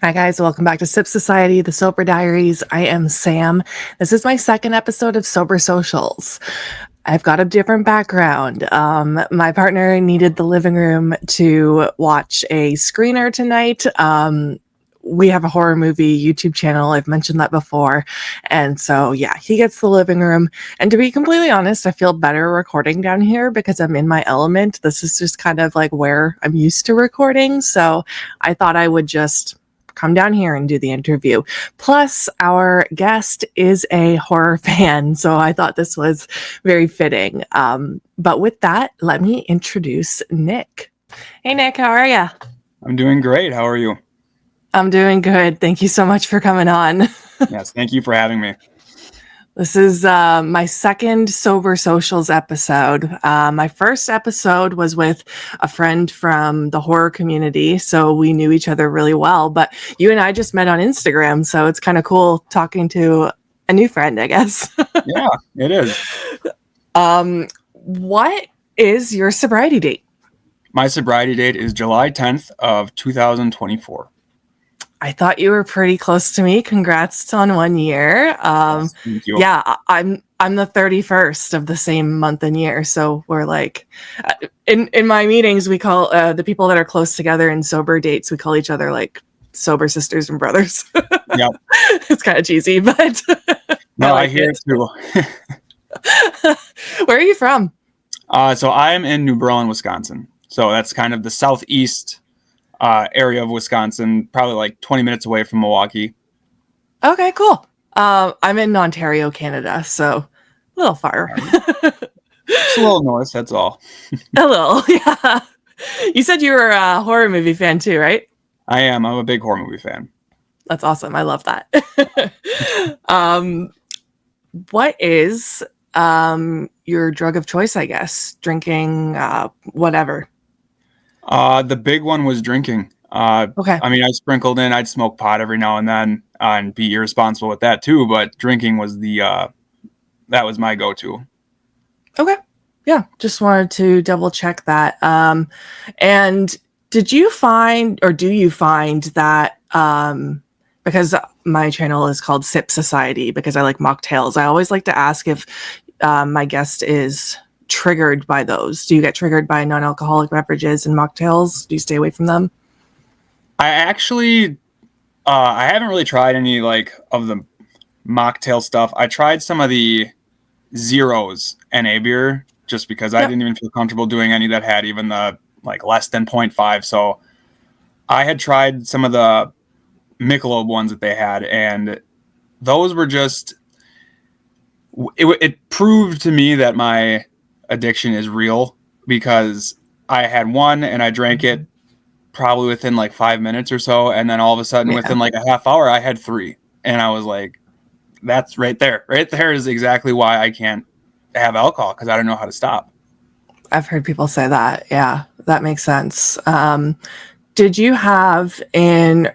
Hi, guys. Welcome back to Sip Society, the Sober Diaries. I am Sam. This is my second episode of Sober Socials. I've got a different background. My partner needed the living room to watch a screener tonight. We have a horror movie YouTube channel. I've mentioned that before. And so, yeah, he gets the living room. And to be completely honest, I feel better recording down here because I'm in my element. This is just kind of like where I'm used to recording. So I thought I would just come down here and do the interview. Plus, our guest is a horror fan, so I thought this was very fitting. But with that, let me introduce Nick. Hey, Nick, how are you? I'm doing great. How are you? I'm doing good. Thank you so much for coming on. Yes, thank you for having me. This is my second Sober Socials episode. My first episode was with a friend from the horror community, so we knew each other really well. But you and I just met on Instagram, so it's kind of cool talking to a new friend, I guess. Yeah, it is. What is your sobriety date? My sobriety date is July 10th of 2024. I thought you were pretty close to me. Congrats on 1 year. Yes, thank you. Yeah, I'm the 31st of the same month and year. So we're like, in my meetings, we call the people that are close together in sober dates, we call each other like sober sisters and brothers. Yep. It's kind of cheesy, but No, I hear it too. Where are you from? So I'm in New Berlin, Wisconsin. So that's kind of the southeast area of Wisconsin, probably like 20 minutes away from Milwaukee. Okay, cool. I'm in Ontario, Canada, so a little far. Just a little north, that's all. A little, yeah. You said you were a horror movie fan too, right? I am. I'm a big horror movie fan. That's awesome. I love that. What is your drug of choice, I guess? Drinking, whatever. The big one was drinking. Okay. I mean, I sprinkled in, I'd smoke pot every now and then and be irresponsible with that too, but drinking was that was my go-to. Okay. Yeah. Just wanted to double check that. And did you find, or do you find that, because my channel is called Sip Society because I like mocktails, I always like to ask if my guest is triggered by those. Do you get triggered by non-alcoholic beverages and mocktails? Do you stay away from them? I actually, I haven't really tried any like of the mocktail stuff. I tried some of the zeros NA beer just because I didn't even feel comfortable doing any that had even the like less than 0.5. So I had tried some of the Michelob ones that they had, and those were just, it proved to me that my addiction is real because I had one and I drank it probably within like 5 minutes or so, and then all of a sudden within like a half hour I had three, and I was like, that's right there is exactly why I can't have alcohol, because I don't know how to stop. I've heard people say that. Yeah, that makes sense. Did you have in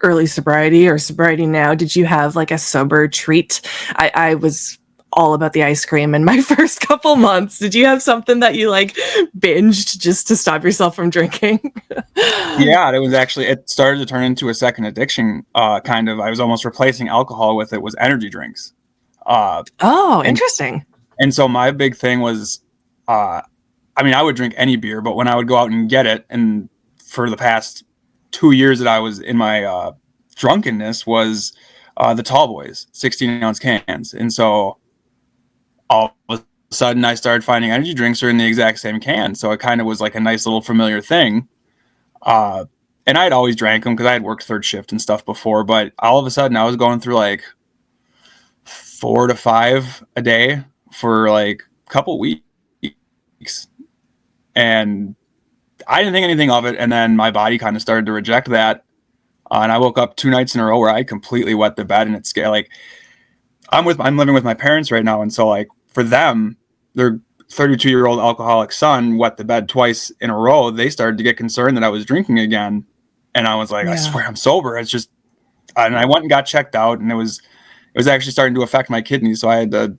early sobriety or sobriety now, did you have like a sober treat? I was all about the ice cream in my first couple months. Did you have something that you like binged just to stop yourself from drinking? Yeah, it started to turn into a second addiction. Kind of, I was almost replacing alcohol with it, was energy drinks. Interesting. And so my big thing was, I mean, I would drink any beer, but when I would go out and get it, and for the past 2 years that I was in my drunkenness, was the Tall Boys 16-ounce cans. And so all of a sudden I started finding energy drinks are in the exact same can. So it kind of was like a nice little familiar thing. And I had always drank them because I had worked third shift and stuff before, but all of a sudden I was going through like 4 to 5 a day for like a couple weeks. And I didn't think anything of it. And then my body kind of started to reject that. And I woke up 2 nights in a row where I completely wet the bed, and it's scary. Like I'm living with my parents right now. And so like for them, their 32-year-old alcoholic son wet the bed twice in a row. They started to get concerned that I was drinking again. And I was like, I swear I'm sober. It's just, and I went and got checked out, and it was actually starting to affect my kidneys. So I had to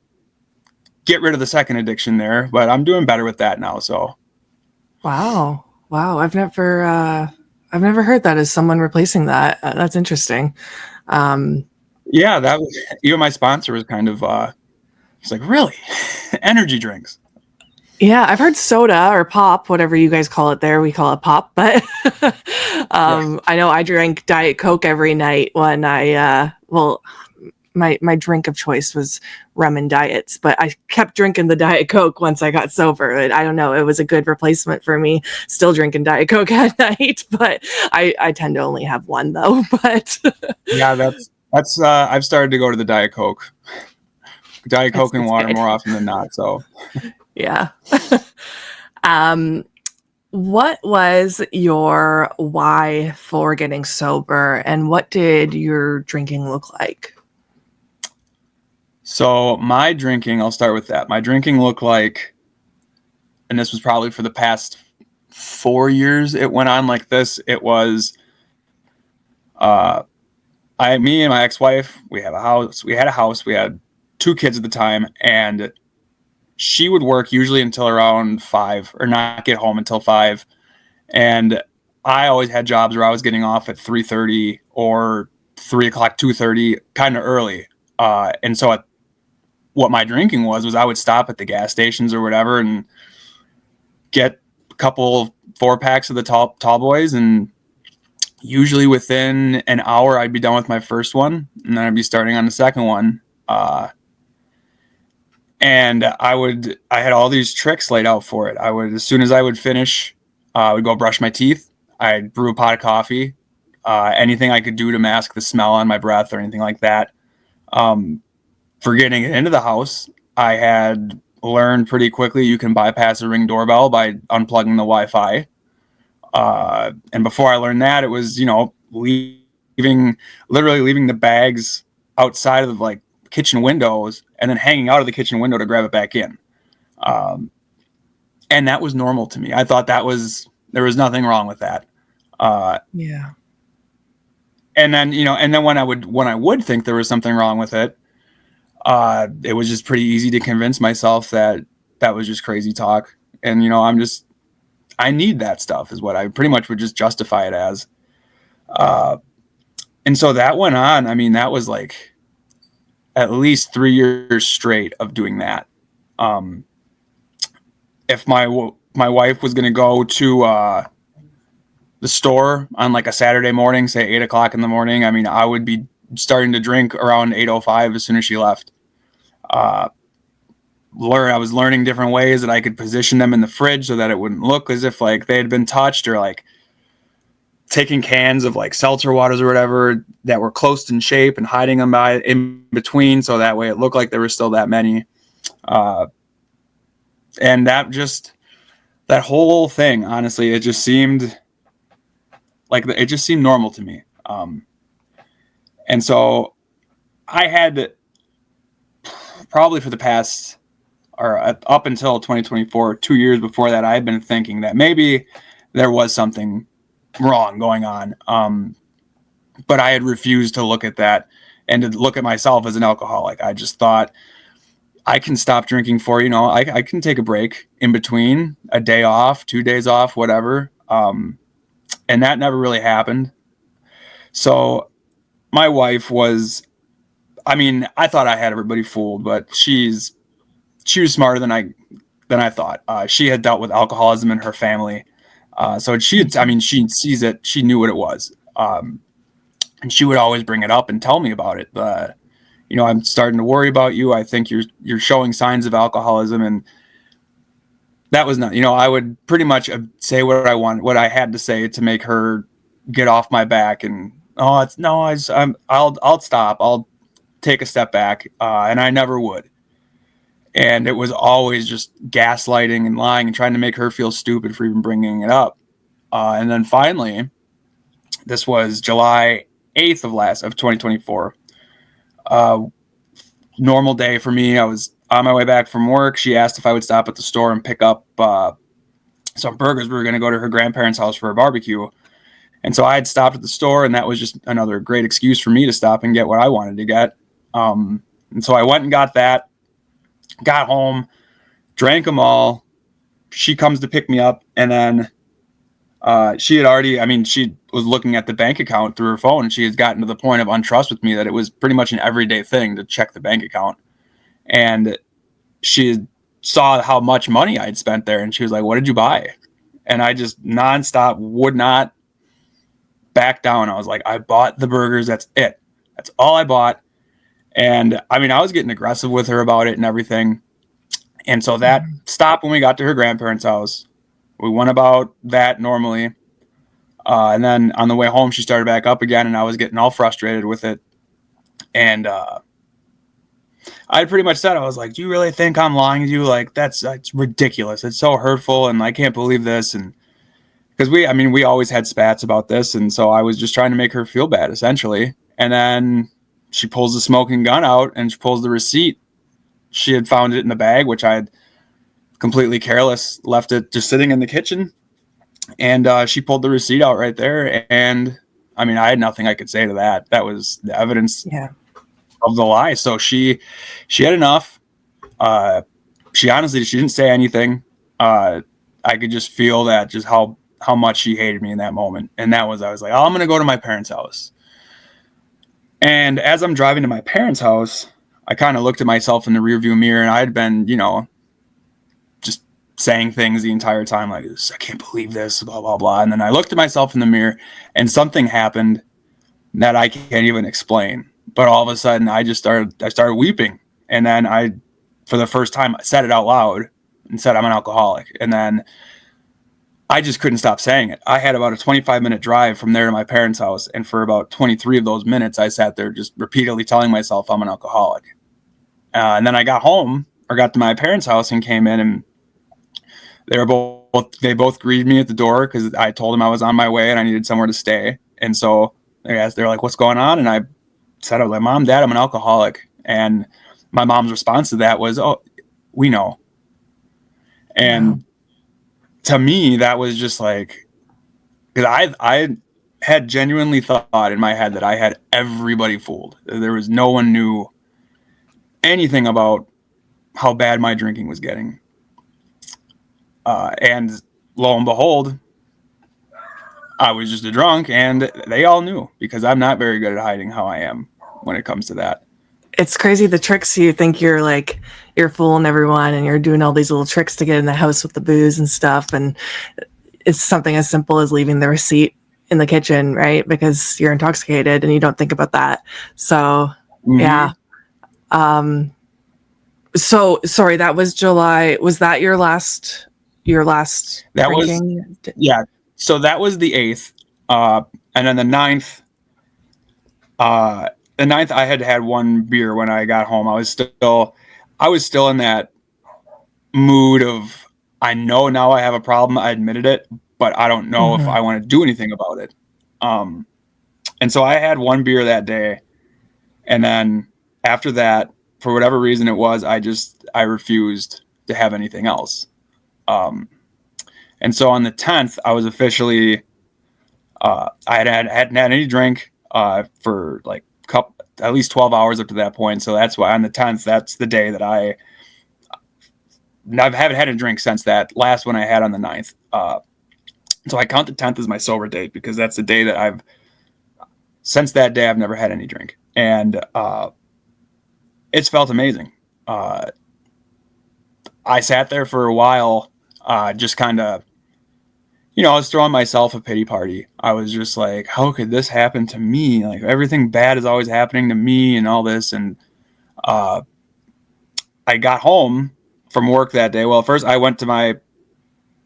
get rid of the second addiction there, but I'm doing better with that now. So. Wow. I've never I've never heard that as someone replacing that. That's interesting. Um, Yeah, that was even my sponsor was kind of he's like, really? Energy drinks. yeah, I've heard soda or pop, whatever you guys call it there. We call it pop, but Yeah. I know I drank Diet Coke every night when my drink of choice was rum and diets, but I kept drinking the Diet Coke once I got sober. And I don't know, it was a good replacement for me. Still drinking Diet Coke at night, but I tend to only have one though. But Yeah, that's I've started to go to the Diet Coke. Diet Coke and it's water good. more often than not. So Yeah. um, what was your why for getting sober, and what did your drinking look like? so my drinking, I'll start with that. My drinking looked like, and this was probably for the past 4 years it went on like this. It was uh me and my ex-wife, we had a house, we had 2 kids at the time, and she would work usually until around 5 or not get home until 5. And I always had jobs where I was getting off at 3:30 or 3 o'clock, 2:30, kind of early. And so what my drinking was I would stop at the gas stations or whatever and get a couple 4 packs of the tall boys, and usually within an hour I'd be done with my first one, and then I'd be starting on the second one. And I had all these tricks laid out for it. As soon as I would finish, I would go brush my teeth. I'd brew a pot of coffee, anything I could do to mask the smell on my breath or anything like that. For getting it into the house, I had learned pretty quickly you can bypass a Ring doorbell by unplugging the Wi-Fi. And before I learned that, it was, literally leaving the bags outside of like kitchen windows and then hanging out of the kitchen window to grab it back in. And that was normal to me. I thought there was nothing wrong with that. Yeah. And then, when I would think there was something wrong with it, it was just pretty easy to convince myself that was just crazy talk. And, I need that stuff is what I pretty much would just justify it as. And so that went on. I mean, that was like at least 3 years straight of doing that. If my wife was going to go to the store on like a Saturday morning, say 8 o'clock in the morning, I mean, I would be starting to drink around 8:05 as soon as she left. I was learning different ways that I could position them in the fridge so that it wouldn't look as if like they had been touched, or like taking cans of like seltzer waters or whatever that were close in shape and hiding them in between, so that way it looked like there were still that many. And that whole thing, honestly, it just seemed normal to me. And so I had probably for the past, or up until 2024, 2 years before that, I had been thinking that maybe there was something wrong going on. But I had refused to look at that and to look at myself as an alcoholic. I just thought I can stop drinking I can take a break in between, a day off, 2 days off, whatever. And that never really happened. So my wife I thought I had everybody fooled, but she was smarter than I thought. She had dealt with alcoholism in her family. So she sees it. She knew what it was. And she would always bring it up and tell me about it. I'm starting to worry about you. I think you're showing signs of alcoholism. And that was not, I would pretty much say what I had to say to make her get off my back. And, I'll stop. I'll take a step back. And I never would. And it was always just gaslighting and lying and trying to make her feel stupid for even bringing it up. And then finally, this was July 8th of 2024. Normal day for me. I was on my way back from work. She asked if I would stop at the store and pick up some burgers. We were going to go to her grandparents' house for a barbecue. And so I had stopped at the store, and that was just another great excuse for me to stop and get what I wanted to get. And so I went and got that. Got home, drank them all. She comes to pick me up, and then She had already, I mean, she was looking at the bank account through her phone, and she had gotten to the point of untrust with me that it was pretty much an everyday thing to check the bank account. And she saw how much money I'd spent there, and she was like, "What did you buy?" And I just nonstop would not back down. I was like, "I bought the burgers. That's it. That's all I bought." And I mean, I was getting aggressive with her about it and everything. And so that stopped when we got to her grandparents' house. We went about that normally. And then on the way home, she started back up again, and I was getting all frustrated with it. And I pretty much said, I was like, "Do you really think I'm lying to you? Like, that's ridiculous. It's so hurtful, and I can't believe this." And because we always had spats about this. And so I was just trying to make her feel bad, essentially. And then she pulls the smoking gun out, and she pulls the receipt. She had found it in the bag, which I had completely careless left it just sitting in the kitchen. And she pulled the receipt out right there. And I mean, I had nothing I could say to that. That was the evidence of the lie. So she had enough. She honestly, she didn't say anything. I could just feel that, just how much she hated me in that moment. And I was like, "Oh, I'm going to go to my parents' house." And as I'm driving to my parents' house, I kind of looked at myself in the rearview mirror, and I had been, just saying things the entire time, like, "I can't believe this, blah, blah, blah." And then I looked at myself in the mirror, and something happened that I can't even explain. But all of a sudden, I started weeping. And then for the first time, I said it out loud and said, "I'm an alcoholic." And then I just couldn't stop saying it. I had about a 25-minute drive from there to my parents' house. And for about 23 of those minutes, I sat there just repeatedly telling myself I'm an alcoholic. And then I got to my parents' house and came in, and they both greeted me at the door because I told them I was on my way and I needed somewhere to stay. And so they're like, "What's going on?" And I said, I was like, "Mom, Dad, I'm an alcoholic." And my mom's response to that was, "Oh, we know." And to me, that was just like, because I had genuinely thought in my head that I had everybody fooled. There was no one knew anything about how bad my drinking was getting. And lo and behold, I was just a drunk, and they all knew, because I'm not very good at hiding how I am when it comes to that. It's crazy the tricks. You think you're fooling everyone, and you're doing all these little tricks to get in the house with the booze and stuff. And it's something as simple as leaving the receipt in the kitchen, right? Because you're intoxicated and you don't think about that. So, yeah. So sorry, that was July. Was that your last That drinking? Yeah. So that was the 8th. And then the 9th, I had one beer when I got home. I was still in that mood of, I know now I have a problem. I admitted it, but I don't know if I want to do anything about it. And so I had one beer that day. And then after that, for whatever reason it was, I refused to have anything else. And so on the 10th, I was officially, I hadn't had any drink for like at least 12 hours up to that point. So that's why on the 10th, that's the day that I haven't had a drink since that last one I had on the 9th. So I count the 10th as my sober date, because that's the day that since that day, I've never had any drink. And it's felt amazing. I sat there for a while, just kind of, I was throwing myself a pity party. I was just like, how could this happen to me? Like, everything bad is always happening to me and all this. And I got home from work that day. Well, first I went to my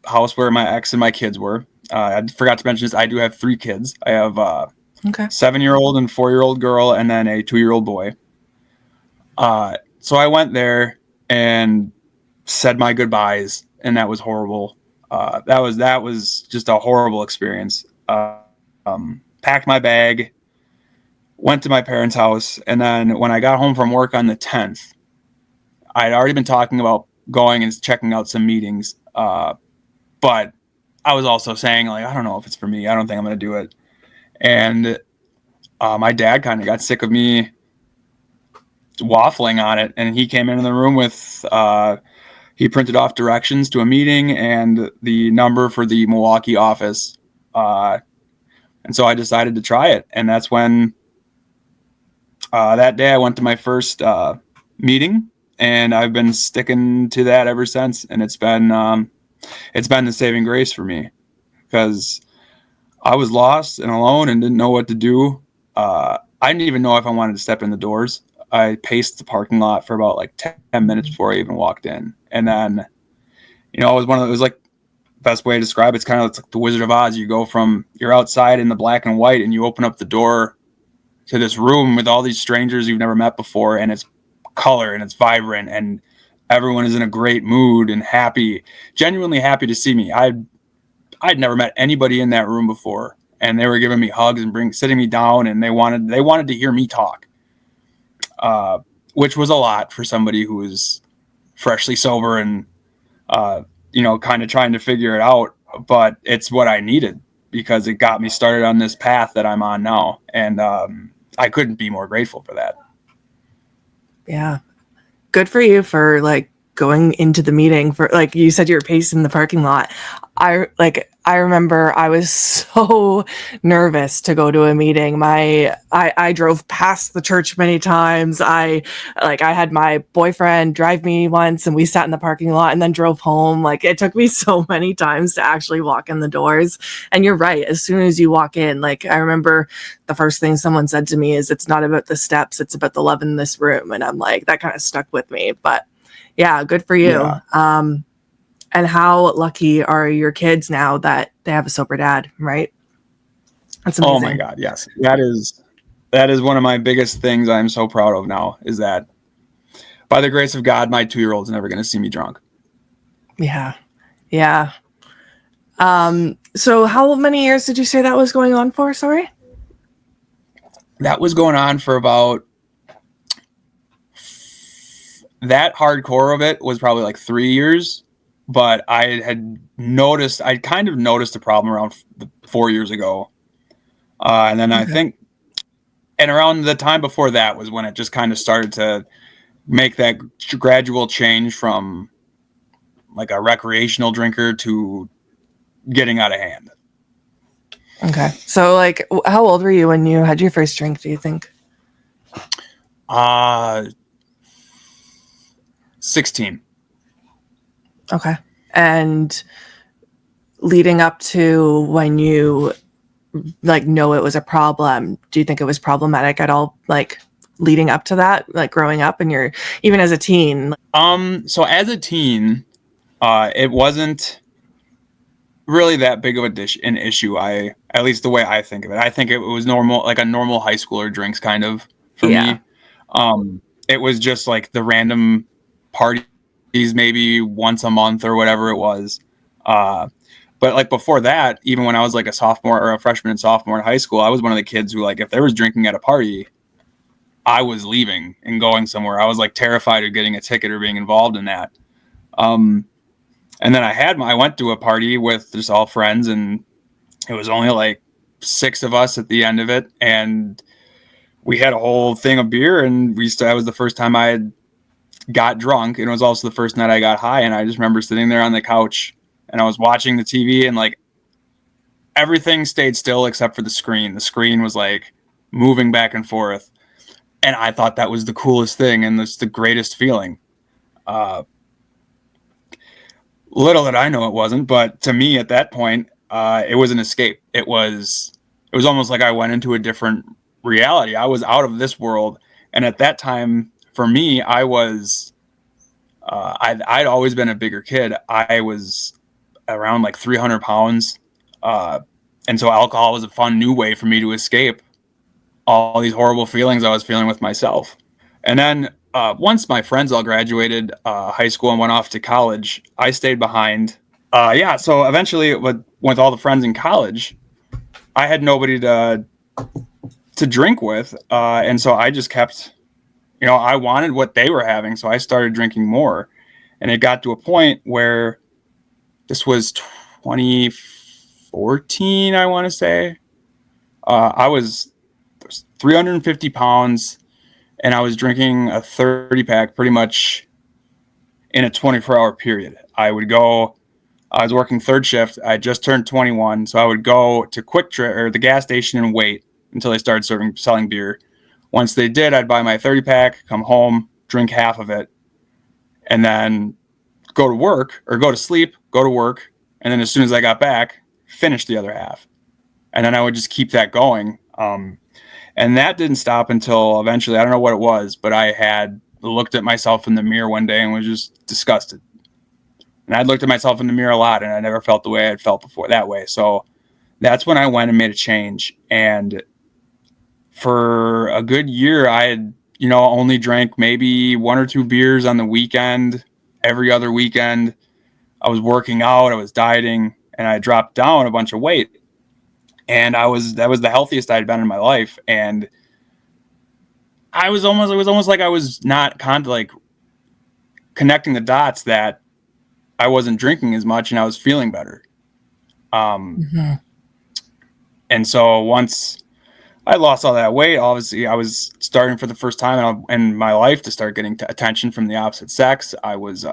house where my ex and my kids were. I forgot to mention this. I do have 3 kids. I have a 7-year-old and 4-year-old girl, and then a 2-year-old boy. So I went there and said my goodbyes, and that was horrible. That was just a horrible experience. Packed my bag, went to my parents' house, and then when I got home from work on the 10th, I had already been talking about going and checking out some meetings, but I was also saying, like, I don't know if it's for me. I don't think I'm going to do it. And my dad kind of got sick of me waffling on it, and he came into the room with he printed off directions to a meeting and the number for the Milwaukee office And so I decided to try it. And that's when that day I went to my first meeting, and I've been sticking to that ever since. And it's been the saving grace for me, because I was lost and alone and didn't know what to do. I didn't even know if I wanted to step in the doors. I paced the parking lot for about like 10 minutes before I even walked in. And then, it was like, best way to describe it's kind of like the Wizard of Oz. You go from, you're outside in the black and white, and you open up the door to this room with all these strangers you've never met before, and it's color and it's vibrant, and everyone is in a great mood and happy, genuinely happy to see me. I'd never met anybody in that room before, and they were giving me hugs and sitting me down, and they wanted to hear me talk, which was a lot for somebody who was freshly sober and kind of trying to figure it out. But it's what I needed, because it got me started on this path that I'm on now, and I couldn't be more grateful for that. Yeah. Good for you for like going into the meeting, for like you said you were pacing the parking lot. I remember I was so nervous to go to a meeting. I drove past the church many times. I had my boyfriend drive me once, and we sat in the parking lot and then drove home. Like, it took me so many times to actually walk in the doors. And you're right, as soon as you walk in, like, I remember the first thing someone said to me is, it's not about the steps, it's about the love in this room. And I'm like, that kind of stuck with me. But yeah, good for you. Yeah. And how lucky are your kids now that they have a sober dad, right? That's amazing. Oh my God, yes. That is one of my biggest things I'm so proud of now, is that by the grace of God, my 2-year-old's never going to see me drunk. Yeah. Yeah. So how many years did you say that was going on for? Sorry? That was going on for about, that hardcore of it was probably like 3 years. But I kind of noticed a problem around 4 years ago. And then I think, and around the time before that was when it just kind of started to make that gradual change from like a recreational drinker to getting out of hand. Okay. So like, how old were you when you had your first drink, do you think? 16. Okay. And leading up to when you like know it was a problem, do you think it was problematic at all, like leading up to that, like growing up and you're even as a teen? So as a teen, it wasn't really that big of an issue. At least the way I think of it, I think it was normal, like a normal high schooler drinks kind of for me. It was just like the random parties, maybe once a month or whatever it was. But like before that, even when I was like a sophomore or a freshman and sophomore in high school, I was one of the kids who, like, if there was drinking at a party, I was leaving and going somewhere. I was like terrified of getting a ticket or being involved in that. And then I went to a party with just all friends, and it was only like 6 of us at the end of it. And we had a whole thing of beer, and that was the first time I had got drunk. And it was also the first night I got high. And I just remember sitting there on the couch, and I was watching the TV, and like everything stayed still except for the screen. The screen was like moving back and forth. And I thought that was the coolest thing, and it's the greatest feeling. Little did I know it wasn't, but to me at that point, it was an escape. It was almost like I went into a different reality. I was out of this world. And at that time, for me, I'd always been a bigger kid. I was around like 300 pounds. And so alcohol was a fun new way for me to escape all these horrible feelings I was feeling with myself. And then once my friends all graduated high school and went off to college, I stayed behind. So eventually with all the friends in college, I had nobody to drink with. And so I just kept, I wanted what they were having. So I started drinking more. And it got to a point where this was 2014, I want to say. I was 350 pounds, and I was drinking a 30 pack pretty much in a 24-hour period. I would go I was working third shift. I just turned 21, so I would go to Quick Trip or the gas station and wait until they started selling beer. Once they did, I'd buy my 30 pack, come home, drink half of it, and then go to work or go to sleep, go to work, and then as soon as I got back, finish the other half. And then I would just keep that going. And that didn't stop until eventually, I don't know what it was, but I had looked at myself in the mirror one day and was just disgusted. And I'd looked at myself in the mirror a lot, and I never felt the way I'd felt before that way. So that's when I went and made a change. And for a good year, I had, only drank maybe 1 or 2 beers on the weekend, every other weekend. I was working out, I was dieting, and I dropped down a bunch of weight. And that was the healthiest I'd been in my life. And it was almost like I was not connecting the dots that I wasn't drinking as much and I was feeling better. And so once I lost all that weight, obviously I was starting for the first time in my life to start getting attention from the opposite sex. I was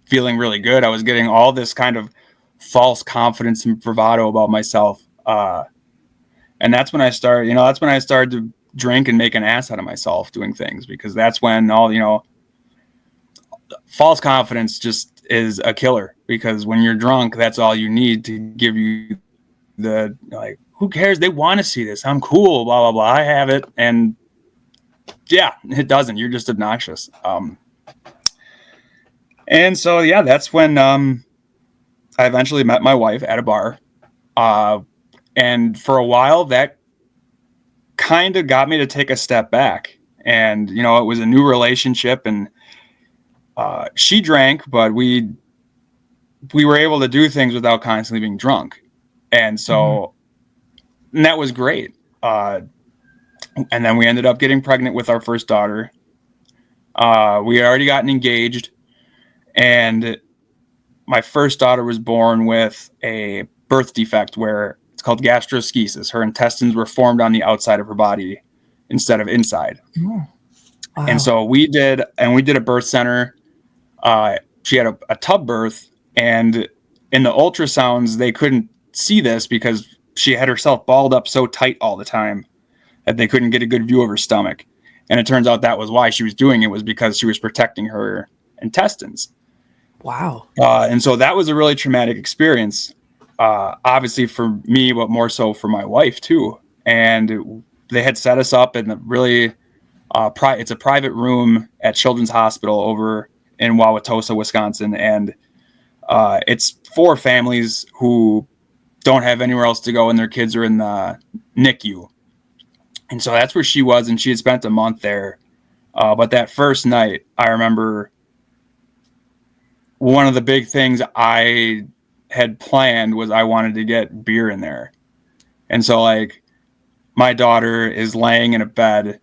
feeling really good. I was getting all this kind of false confidence and bravado about myself. And that's when I started to drink and make an ass out of myself doing things, because that's when all, false confidence just is a killer, because when you're drunk, that's all you need to give you the, who cares? They want to see this. I'm cool, blah, blah, blah. I have it. And yeah, it doesn't. You're just obnoxious. And so, yeah, that's when I eventually met my wife at a bar. And for a while, that kind of got me to take a step back. And, it was a new relationship, and she drank, but we were able to do things without constantly being drunk. And so and that was great. And then we ended up getting pregnant with our first daughter. We had already gotten engaged, and my first daughter was born with a birth defect where it's called gastroschisis. Her intestines were formed on the outside of her body instead of inside. Wow. And so we did a birth center. She had a tub birth, and in the ultrasounds, they couldn't see this because she had herself balled up so tight all the time that they couldn't get a good view of her stomach. And it turns out that was why she was doing it, was because she was protecting her intestines. Wow. And so that was a really traumatic experience, obviously for me, but more so for my wife too. And they had set us up in the really, it's a private room at Children's Hospital over in Wauwatosa, Wisconsin. And it's for families who don't have anywhere else to go and their kids are in the NICU. And so that's where she was, and she had spent a month there. But that first night, I remember one of the big things I had planned was I wanted to get beer in there. And so, my daughter is laying in a bed,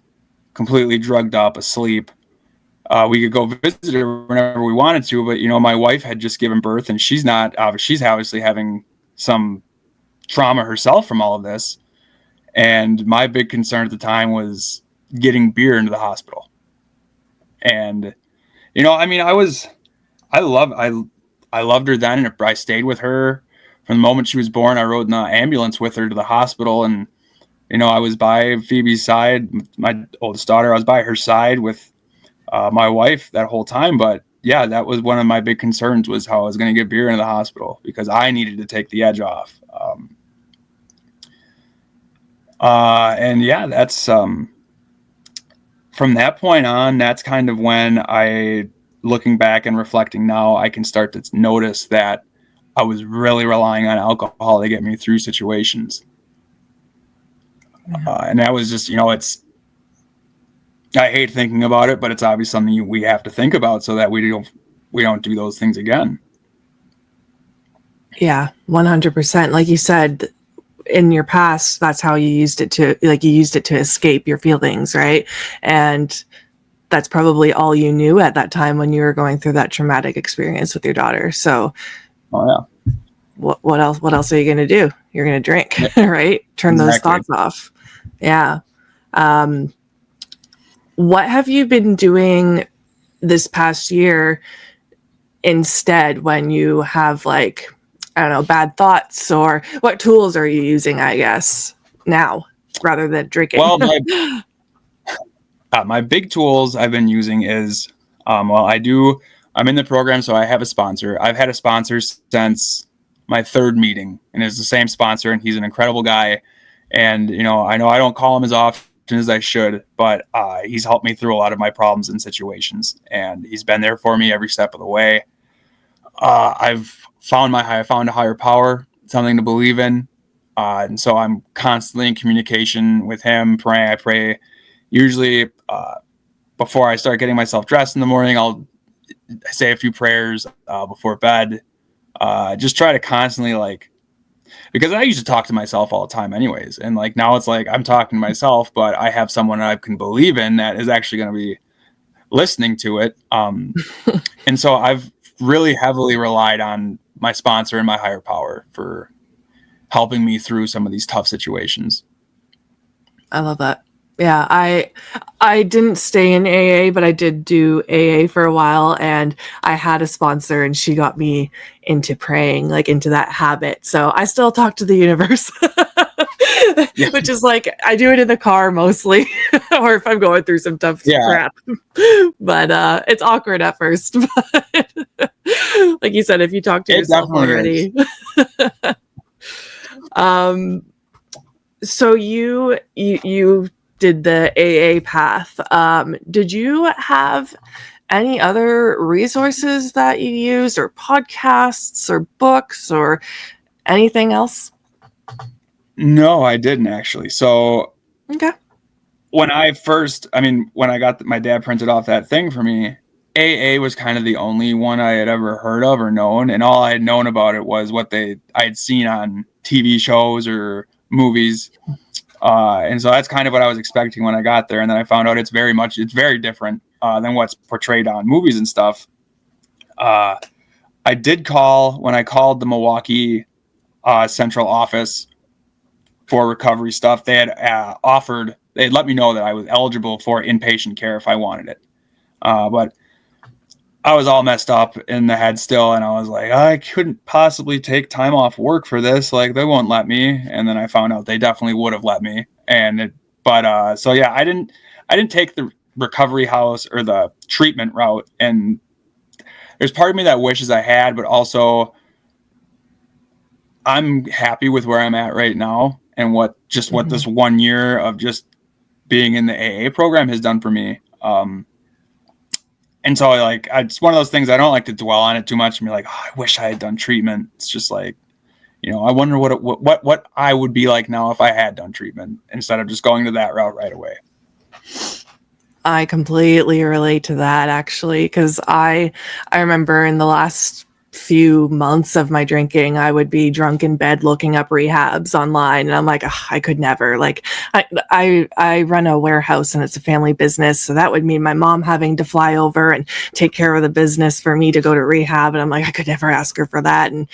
completely drugged up, asleep. We could go visit her whenever we wanted to, but, my wife had just given birth, and she's obviously having some trauma herself from all of this. And my big concern at the time was getting beer into the hospital. And, I loved her then, and I stayed with her from the moment she was born. I rode in the ambulance with her to the hospital, and, I was by Phoebe's side, my oldest daughter. I was by her side with my wife that whole time. But yeah, that was one of my big concerns, was how I was going to get beer into the hospital, because I needed to take the edge off. And yeah, that's from that point on, that's kind of when looking back and reflecting now, I can start to notice that I was really relying on alcohol to get me through situations. And that was just, I hate thinking about it, but it's obviously something we have to think about so that we don't do those things again. Yeah, 100%. Like you said, in your past, that's how you used it to escape your feelings, right? And that's probably all you knew at that time when you were going through that traumatic experience with your daughter. So, what else are you going to do? You're going to drink, right? Turn those thoughts off. Yeah. What have you been doing this past year instead when you have I don't know, bad thoughts, or what tools are you using, I guess, now rather than drinking? Well, my big tools I've been using is, I'm in the program, so I have a sponsor. I've had a sponsor since my third meeting, and it's the same sponsor, and he's an incredible guy. And, I know I don't call him as often as I should, but he's helped me through a lot of my problems and situations, and he's been there for me every step of the way. I've found I found a higher power, something to believe in. And so I'm constantly in communication with him, praying. I pray usually before I start getting myself dressed in the morning. I'll say a few prayers before bed. Just try to constantly, because I used to talk to myself all the time anyways. And now it's like I'm talking to myself, but I have someone I can believe in that is actually going to be listening to it. And so I've really heavily relied on my sponsor and my higher power for helping me through some of these tough situations. I love that. Yeah, I didn't stay in AA, but I did do AA for a while, and I had a sponsor, and she got me into praying, into that habit. So I still talk to the universe, which is I do it in the car mostly, or if I'm going through some tough crap. But it's awkward at first. But like you said, if you talk to yourself already. So you did the AA path. Did you have any other resources that you used, or podcasts or books or anything else? No, I didn't actually. So okay. When I got my dad printed off that thing for me, AA was kind of the only one I had ever heard of or known. And all I had known about it was what I had seen on TV shows or movies. And so that's kind of what I was expecting when I got there. And then I found out it's very different than what's portrayed on movies and stuff. I did when I called the Milwaukee central office for recovery stuff. They had they'd let me know that I was eligible for inpatient care if I wanted it. But I was all messed up in the head still, and I was like, I couldn't possibly take time off work for this. They won't let me. And then I found out they definitely would have let me. So yeah, I didn't take the recovery house or the treatment route. And there's part of me that wishes I had, but also I'm happy with where I'm at right now and what this 1 year of just being in the AA program has done for me. And so it's one of those things I don't like to dwell on it too much and be like, oh, I wish I had done treatment. It's just I wonder what I would be like now if I had done treatment instead of just going to that route right away. I completely relate to that, actually, because I remember in the last few months of my drinking, I would be drunk in bed looking up rehabs online, and I'm like, I could never. I run a warehouse and it's a family business, so that would mean my mom having to fly over and take care of the business for me to go to rehab, and I'm like, I could never ask her for that. And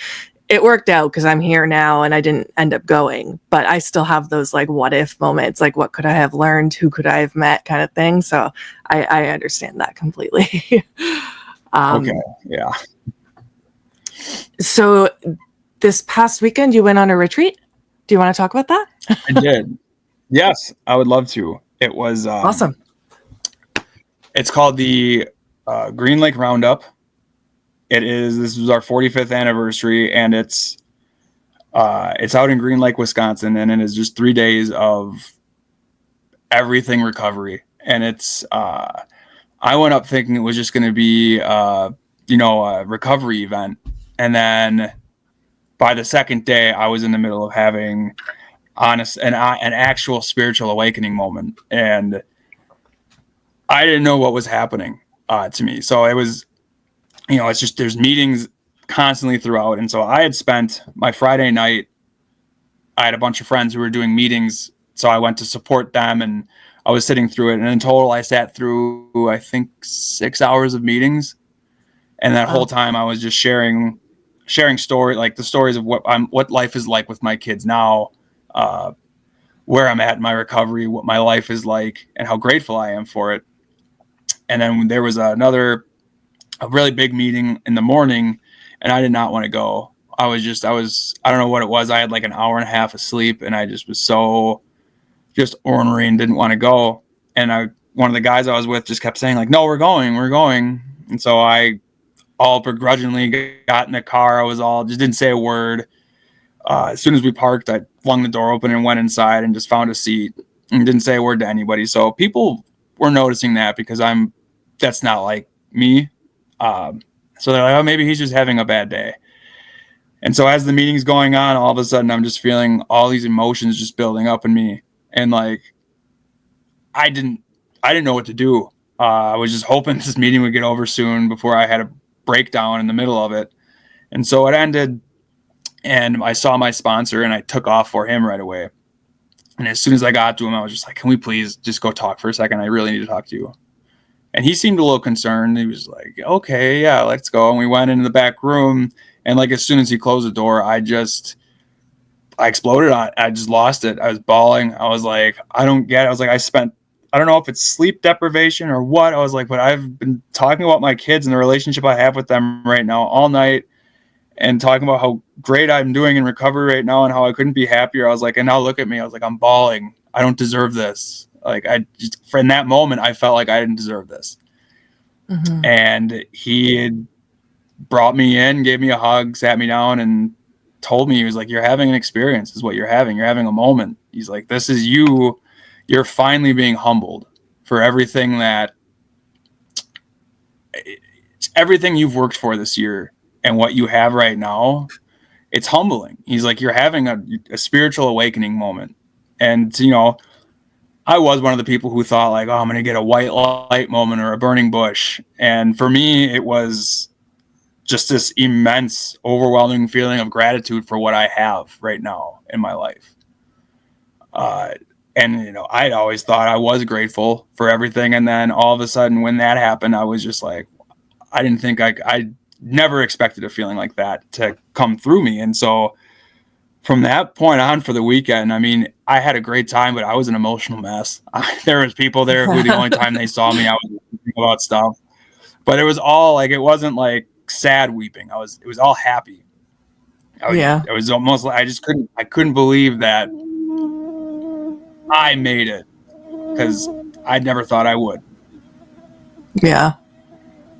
it worked out because I'm here now and I didn't end up going, but I still have those what if moments, what could I have learned, who could I have met, kind of thing. So I understand that completely. Okay, yeah. So this past weekend, you went on a retreat. Do you want to talk about that? I did. Yes, I would love to. It was awesome. It's called the Green Lake Roundup. This was our 45th anniversary, and it's out in Green Lake, Wisconsin, and it is just 3 days of everything recovery. And I went up thinking it was just going to be a recovery event. And then by the second day, I was in the middle of having an actual spiritual awakening moment. And I didn't know what was happening to me. So it was, it's just, there's meetings constantly throughout. And so I had spent my Friday night, I had a bunch of friends who were doing meetings. So I went to support them and I was sitting through it. And in total, I sat through, I think, 6 hours of meetings. And that whole time I was just sharing story, the stories of what life is like with my kids now, where I'm at in my recovery, what my life is like, and how grateful I am for it. And then there was a really big meeting in the morning, and I did not want to go. I don't know what it was. I had like an hour and a half of sleep, and I just was so just ornery and didn't want to go. And one of the guys I was with just kept saying like, no, we're going. And so I all begrudgingly got in the car. Just didn't say a word. As soon as we parked, I flung the door open and went inside and just found a seat and didn't say a word to anybody. So people were noticing that because that's not like me. So they're like, oh, maybe he's just having a bad day. And so as the meeting's going on, all of a sudden I'm just feeling all these emotions just building up in me. And like, I didn't know what to do. I was just hoping this meeting would get over soon before I had a breakdown in the middle of it. And so it ended, and I saw my sponsor and I took off for him right away. And as soon as I got to him, I was just like, can we please just go talk for a second? I really need to talk to you. And he seemed a little concerned. He was like, okay, yeah, let's go. And we went into the back room. And like, as soon as he closed the door, I exploded on it. I just lost it. I was bawling. I was like, I don't get it. I was like, I don't know if it's sleep deprivation or what. I was like, but I've been talking about my kids and the relationship I have with them right now all night, and talking about how great I'm doing in recovery right now and how I couldn't be happier. I was like, and now look at me. I was like, I'm bawling. I don't deserve this. Like, in that moment, I felt like I didn't deserve this. Mm-hmm. And he had brought me in, gave me a hug, sat me down, and told me, he was like, you're having an experience, is what you're having. You're having a moment. He's like, this is you. You're finally being humbled for everything you've worked for this year and what you have right now. It's humbling. He's like, you're having a spiritual awakening moment. And, I was one of the people who thought like, oh, I'm going to get a white light moment or a burning bush. And for me, it was just this immense, overwhelming feeling of gratitude for what I have right now in my life. And, I'd always thought I was grateful for everything. And then all of a sudden when that happened, I was just like, I didn't think I never expected a feeling like that to come through me. And so from that point on for the weekend, I mean, I had a great time, but I was an emotional mess. There was people there who the only time they saw me, I was thinking about stuff, but it was all like, it wasn't like sad weeping. It was all happy. It was almost like I couldn't believe that I made it, because I never thought I would. Yeah.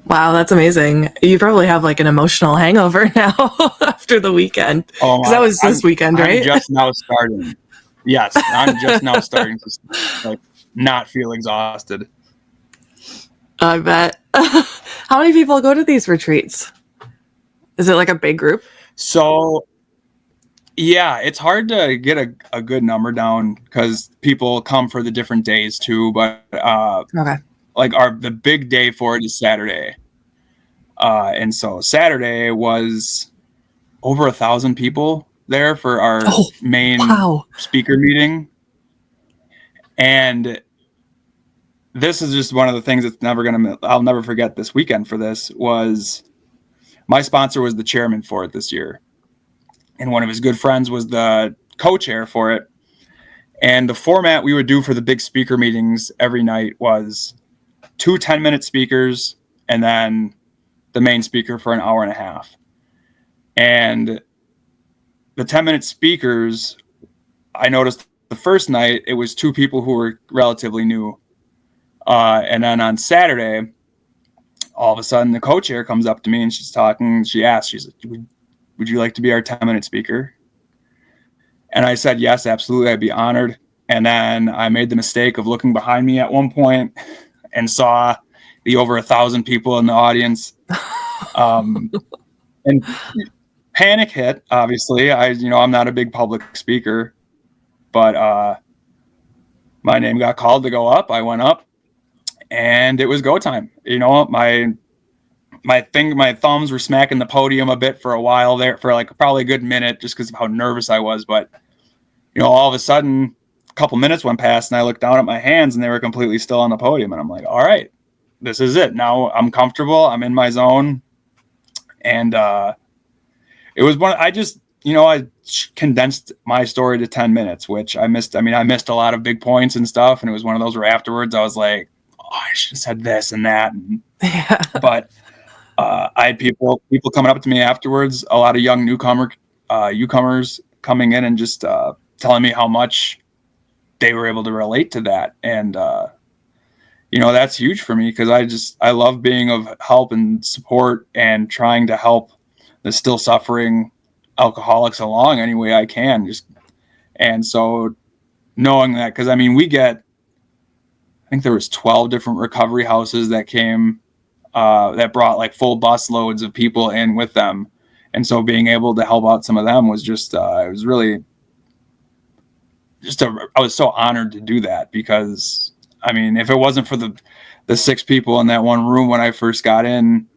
Wow, that's amazing. You probably have like an emotional hangover now after the weekend. Oh, because that was this weekend, right? I'm just now starting. Yes, I'm just now starting to like not feel exhausted. I bet. How many people go to these retreats? Is it like a big group? So, yeah, it's hard to get a good number down because people come for the different days too. But okay. Like the big day for it is Saturday. And so Saturday was over 1,000 people there for our main speaker meeting. And this is just one of the things that's I'll never forget this weekend for this. Was my sponsor was the chairman for it this year. And one of his good friends was the co-chair for it. And the format we would do for the big speaker meetings every night was 2 10-minute speakers and then the main speaker for an hour and a half. And the 10-minute speakers, I noticed the first night, it was 2 people who were relatively new. And then on Saturday, all of a sudden the co-chair comes up to me and she's talking. She asked, she's like, would you like to be our 10-minute speaker? And I said, yes, absolutely. I'd be honored. And then I made the mistake of looking behind me at one point and saw the over 1,000 people in the audience. And panic hit, obviously. I'm not a big public speaker, but my name got called to go up. I went up and it was go time. My thumbs were smacking the podium a bit for a while there, for like probably a good minute, just because of how nervous I was. But, all of a sudden, a couple minutes went past and I looked down at my hands and they were completely still on the podium. And I'm like, all right, this is it. Now I'm comfortable. I'm in my zone. And it was I condensed my story to 10 minutes, which I missed. I missed a lot of big points and stuff. And it was one of those where afterwards I was like, oh, I should have said this and that. But I had people coming up to me afterwards, a lot of young newcomers coming in and just telling me how much they were able to relate to that. And that's huge for me, because I love being of help and support and trying to help the still suffering alcoholics along any way I can. And so knowing that, because I mean, I think there was 12 different recovery houses that came, that brought like full bus loads of people in with them. And so being able to help out some of them was just, it was really I was so honored to do that, because I mean, if it wasn't for the 6 people in that one room when I first got in,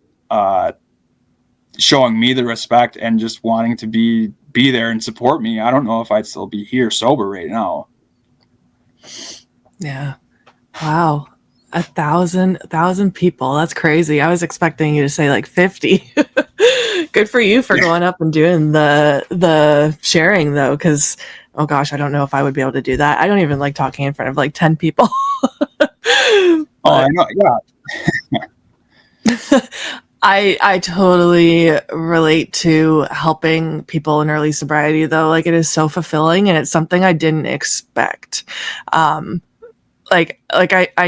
showing me the respect and just wanting to be there and support me, I don't know if I'd still be here sober right now. Yeah. Wow. 1,000 people. That's crazy. I was expecting you to say like 50. Good for you for going up and doing the sharing though, because oh gosh, I don't know if I would be able to do that. I don't even like talking in front of like 10 people. I know. Yeah. I totally relate to helping people in early sobriety though. Like, it is so fulfilling, and it's something I didn't expect. I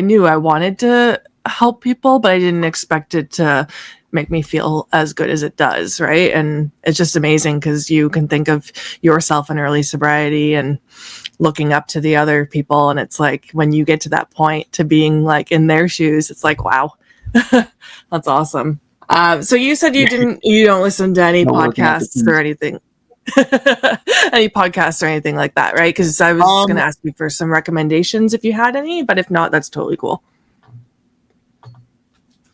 knew I wanted to help people, but I didn't expect it to make me feel as good as it does, right? And it's just amazing, because you can think of yourself in early sobriety and looking up to the other people, and it's like when you get to that point to being like in their shoes, it's like, wow. That's awesome. So you said you don't listen to any podcasts or anything. Any podcasts or anything like that, right? Because I was going to ask you for some recommendations if you had any, but if not, that's totally cool.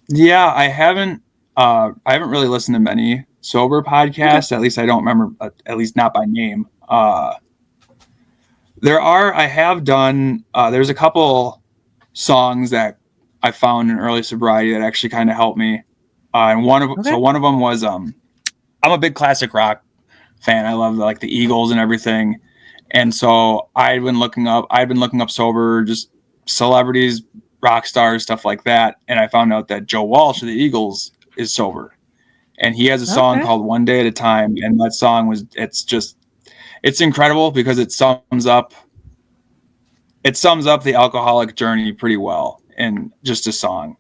Yeah, I haven't really listened to many sober podcasts. Okay. At least I don't remember, at least not by name. There's a couple songs that I found in early sobriety that actually kind of helped me. And one of them was, I'm a big classic rock fan. I love like the Eagles and everything. And so I've been looking up sober, just celebrities, rock stars, stuff like that. And I found out that Joe Walsh of the Eagles is sober, and he has a song called One Day at a Time. And that song it's incredible, because it sums up the alcoholic journey pretty well in just a song.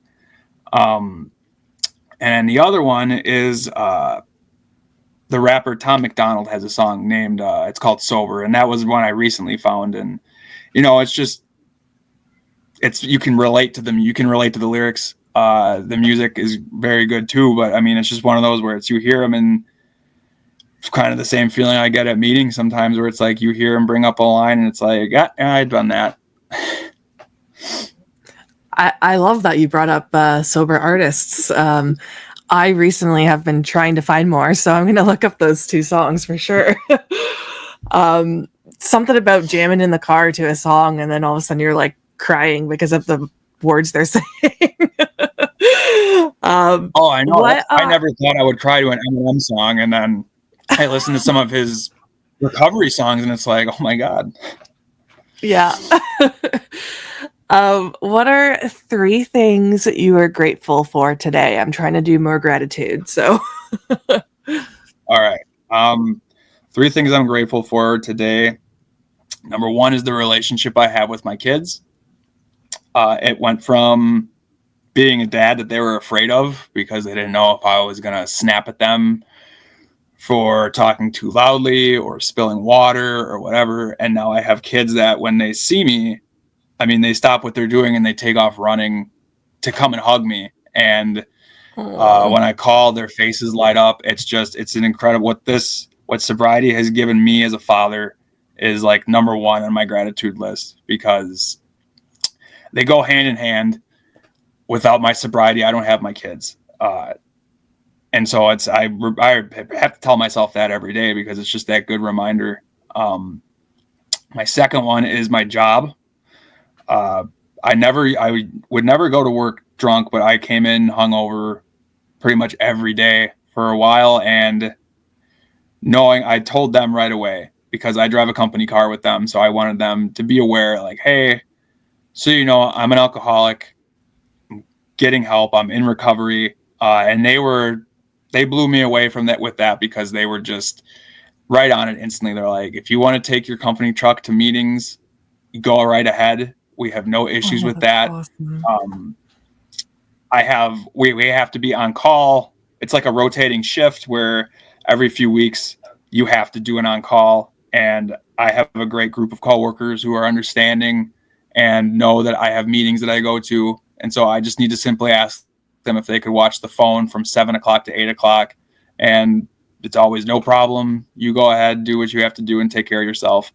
And the other one is, the rapper Tom McDonald has a song named, it's called Sober. And that was one I recently found. And, you can relate to them. You can relate to the lyrics. The music is very good too, but I mean, it's just one of those where you hear them, and it's kind of the same feeling I get at meetings sometimes, where it's like you hear them bring up a line and it's like, yeah, I've done that. I love that you brought up sober artists. I recently have been trying to find more, so I'm going to look up those 2 songs for sure. Something about jamming in the car to a song, and then all of a sudden you're like crying because of the words they're saying. I know. I never thought I would cry to an Eminem song, and then I listened to some of his recovery songs, and it's like, oh my God. Yeah. What are 3 things that you are grateful for today? I'm trying to do more gratitude, so. All right. 3 things I'm grateful for today. Number 1 is the relationship I have with my kids. It went from being a dad that they were afraid of, because they didn't know if I was going to snap at them for talking too loudly or spilling water or whatever. And now I have kids that when they see me, I mean, they stop what they're doing and they take off running to come and hug me. And when I call, their faces light up. It's an incredible, what sobriety has given me as a father is like number 1 on my gratitude list, because they go hand in hand. Without my sobriety, I don't have my kids. And so I have to tell myself that every day, because it's just that good reminder. My second one is my job. I would never go to work drunk, but I came in hungover pretty much every day for a while, and I told them right away, because I drive a company car with them. So I wanted them to be aware, like, hey, so I'm an alcoholic, I'm getting help, I'm in recovery. And they blew me away from that with that, because they were just right on it instantly. They're like, if you want to take your company truck to meetings, go right ahead. We have no issues Oh, with that's that. awesome. We have to be on call. It's like a rotating shift where every few weeks you have to do an on call. And I have a great group of coworkers who are understanding and know that I have meetings that I go to. And so I just need to simply ask them if they could watch the phone from 7 o'clock to 8 o'clock. And it's always no problem. You go ahead, do what you have to do, and take care of yourself.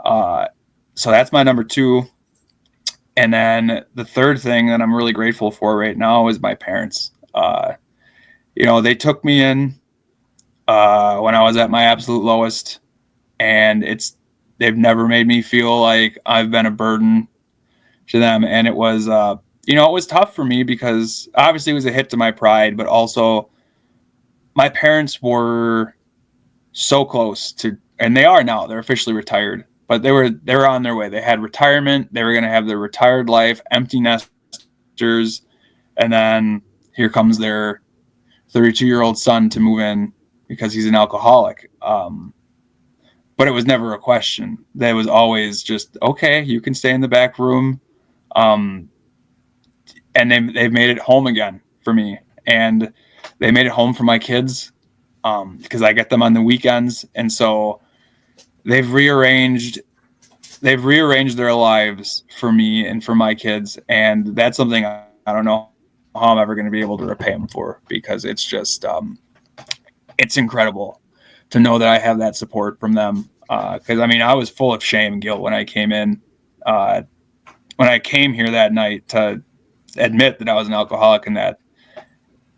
So that's my number two. And then the third thing that I'm really grateful for right now is my parents. They took me in when I was at my absolute lowest, and they've never made me feel like I've been a burden to them. And it was, it was tough for me, because obviously it was a hit to my pride, but also my parents were so close to, and they are now, they're officially retired, but they were on their way. They had retirement. They were going to have their retired life, empty nesters. And then here comes their 32-year-old son to move in because he's an alcoholic. But it was never a question. That was always just, okay, you can stay in the back room. And they've made it home again for me. And they made it home for my kids, because I get them on the weekends. And so they've rearranged their lives for me and for my kids. And that's something I don't know how I'm ever going to be able to repay them for, because it's just, it's incredible to know that I have that support from them. Because I was full of shame and guilt when I came in, when I came here that night to admit that I was an alcoholic, and that,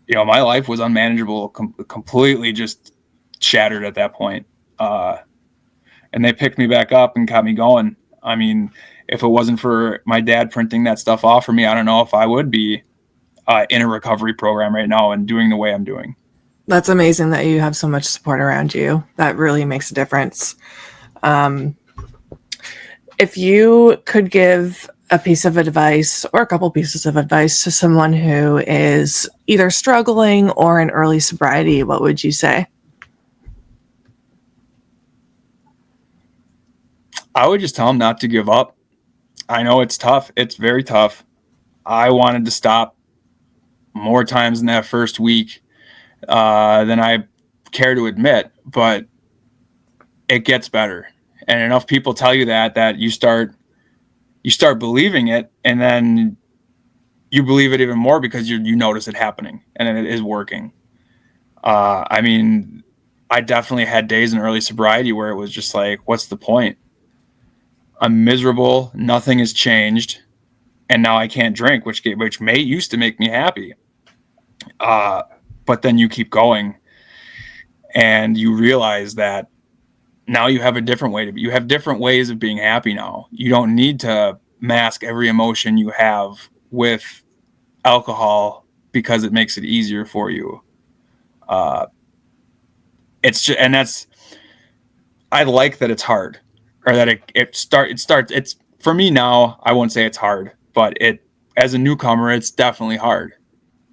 my life was unmanageable, completely just shattered at that point. And they picked me back up and got me going. If it wasn't for my dad printing that stuff off for me, I don't know if I would be in a recovery program right now and doing the way I'm doing. That's amazing that you have so much support around you. That really makes a difference. If you could give a piece of advice or a couple pieces of advice to someone who is either struggling or in early sobriety, what would you say? I would just tell them not to give up. I know it's tough. It's very tough. I wanted to stop more times in that first week than I care to admit, but it gets better. And enough people tell you that you start believing it, and then you believe it even more because you notice it happening and it is working. I definitely had days in early sobriety where it was just like, what's the point? I'm miserable. Nothing has changed. And now I can't drink, which used to make me happy. But then you keep going and you realize that now you have a different way to be. You have different ways of being happy now. You don't need to mask every emotion you have with alcohol because it makes it easier for you. I like that it's hard, or that it's for me now. I won't say it's hard, but as a newcomer, it's definitely hard.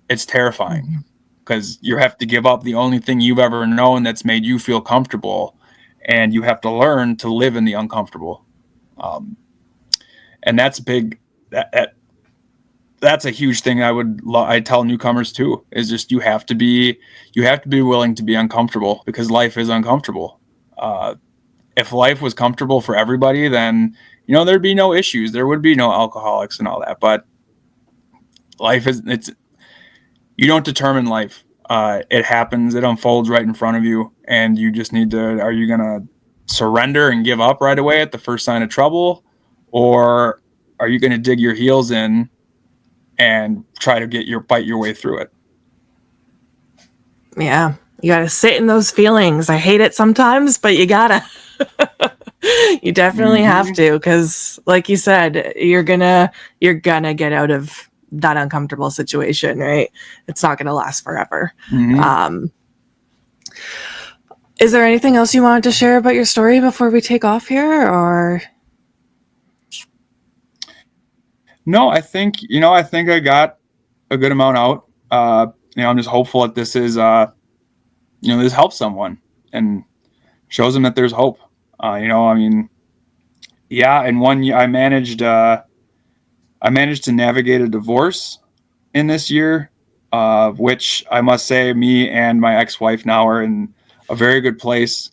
It's terrifying because you have to give up the only thing you've ever known that's made you feel comfortable, and you have to learn to live in the uncomfortable. And that's big. That's a huge thing. I tell newcomers too, is just you have to be willing to be uncomfortable, because life is uncomfortable. If life was comfortable for everybody, then there'd be no issues. There would be no alcoholics and all that. But life you don't determine life. It happens. It unfolds right in front of you, and you just need to. Are you gonna surrender and give up right away at the first sign of trouble, or are you gonna dig your heels in and try to bite your way through it? Yeah, you gotta sit in those feelings. I hate it sometimes, but you gotta. You definitely have to, because, like you said, you're gonna get out of that uncomfortable situation, right? It's not gonna last forever. Is there anything else you wanted to share about your story before we take off here, or? No, I think I got a good amount out. I'm just hopeful that this is, this helps someone and shows them that there's hope. In 1 year, I managed to navigate a divorce in this year, which I must say, me and my ex-wife now are in a very good place.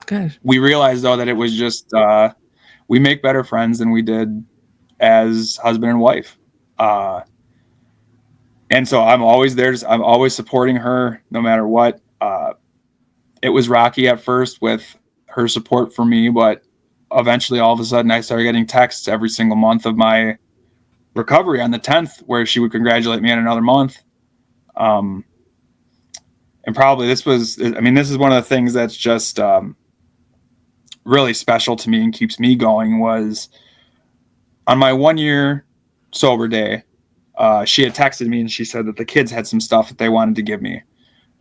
Good. We realized though that it was just we make better friends than we did as husband and wife. And so I'm always there. I'm always supporting her no matter what. It was rocky at first with her support for me, but eventually all of a sudden I started getting texts every single month of my recovery on the 10th where she would congratulate me on another month. And probably this is one of the things that's just really special to me and keeps me going was on my 1 year sober day. She had texted me and she said that the kids had some stuff that they wanted to give me.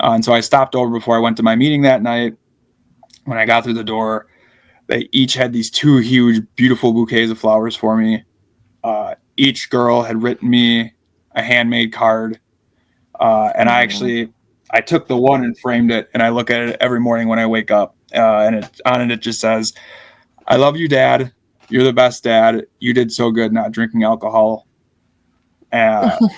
And so I stopped over before I went to my meeting that night. When I got through the door, they each had these 2 huge, beautiful bouquets of flowers for me. Each girl had written me a handmade card. And I took the one and framed it, and I look at it every morning when I wake up. And it just says, "I love you, Dad. You're the best dad. You did so good not drinking alcohol." And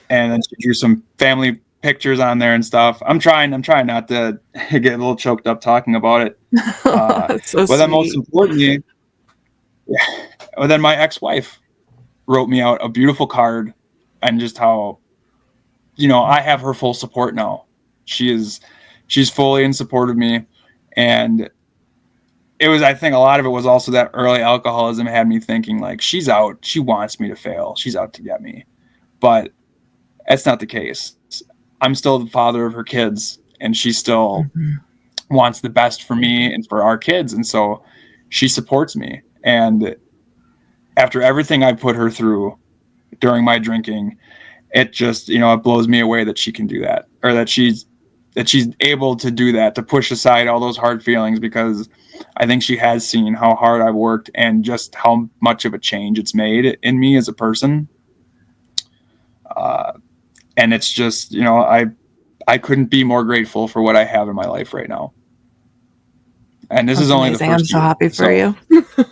then she drew some family pictures on there and stuff. I'm trying not to get a little choked up talking about it. That's so but then sweet. most importantly, then my ex-wife wrote me out a beautiful card, and just how, I have her full support now. She's fully in support of me. And I think a lot of it was also that early alcoholism had me thinking like, she's out. She wants me to fail. She's out to get me. But that's not the case. I'm still the father of her kids, and she still wants the best for me and for our kids. And so she supports me. And after everything I put her through during my drinking, it just, it blows me away that she can do that, or that she's able to do that, to push aside all those hard feelings, because I think she has seen how hard I've worked and just how much of a change it's made in me as a person. And it's just, I couldn't be more grateful for what I have in my life right now. And this That's is only amazing. the first I'm so year, happy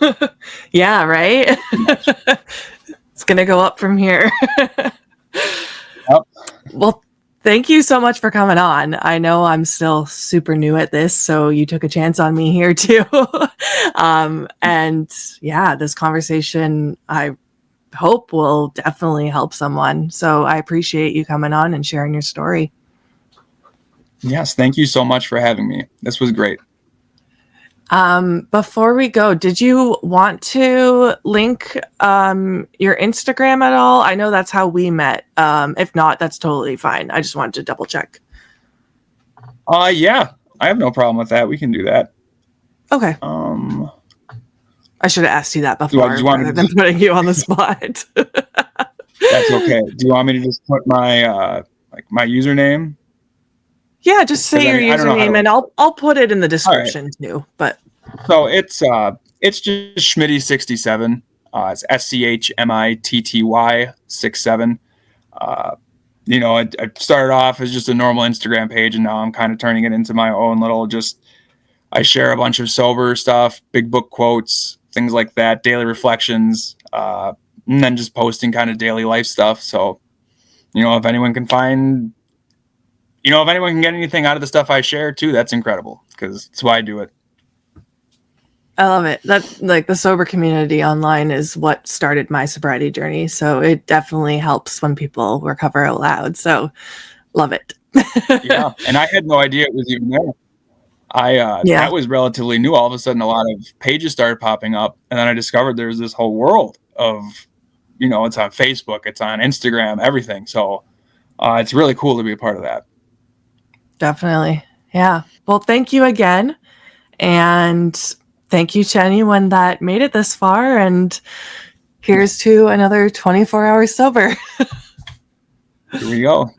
for you. Yeah, right? It's going to go up from here. Yep. Well, thank you so much for coming on. I know I'm still super new at this, so you took a chance on me here too. And yeah, this conversation, I hope, will definitely help someone. So I appreciate you coming on and sharing your story. Yes, thank you so much for having me. This was great. Before we go, did you want to link your Instagram at all? I know that's how we met. If not, that's totally fine. I just wanted to double check. Yeah, I have no problem with that. We can do that. Okay. I should have asked you that before rather than putting you on the spot. That's okay. Do you want me to just put my my username? Yeah, just say your username, and I'll put it in the description too. But so it's just Schmitty67. It's SCHMITTY 67. I started off as just a normal Instagram page, and now I'm kind of turning it into my own little. I share a bunch of sober stuff, big book quotes, things like that, daily reflections, and then just posting kind of daily life stuff. So, if anyone can get anything out of the stuff I share too, that's incredible, because that's why I do it. I love it. That, like, the sober community online is what started my sobriety journey. So it definitely helps when people recover out loud. So love it. Yeah. And I had no idea it was even there. That was relatively new. All of a sudden, a lot of pages started popping up. And then I discovered there's this whole world of, it's on Facebook, it's on Instagram, everything. So it's really cool to be a part of that. Definitely. Yeah. Well, thank you again. And thank you to anyone that made it this far. And here's to another 24 hours sober. Here we go.